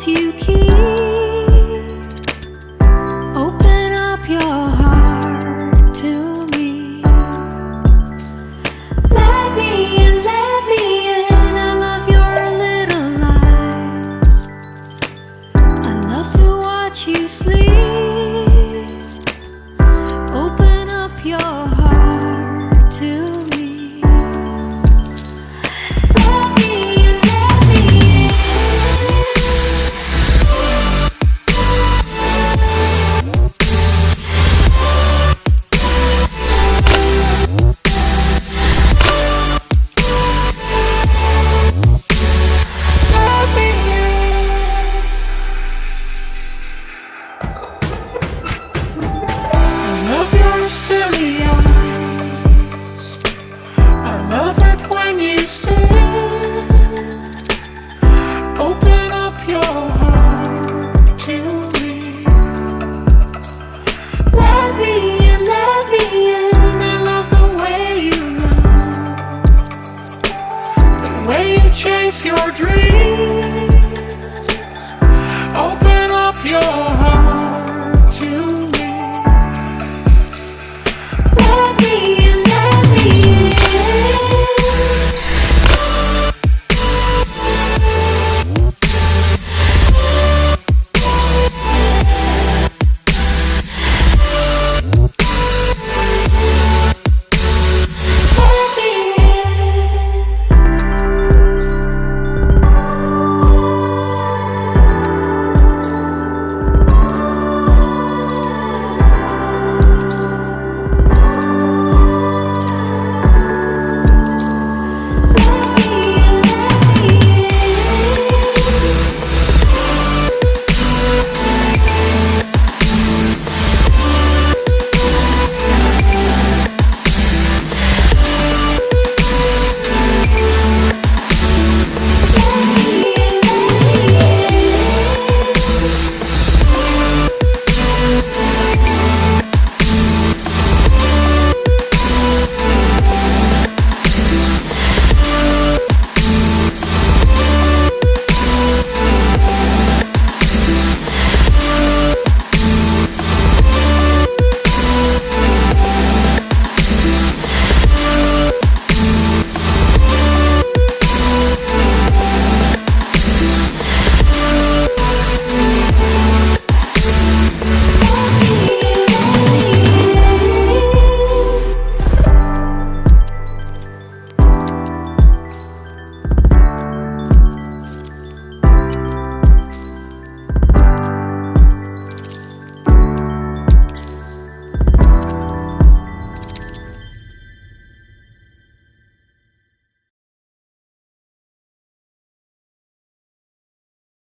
promise you keep. Open up your heart to me. Let me in, let me in. I love your little lies. I love to watch you sleep. Open up your heart to me. Let me in, let me in. Silly eyes. I love it when you say, open up your heart to me. Let me in, let me in. I love the way you love, The way you chase your dreams.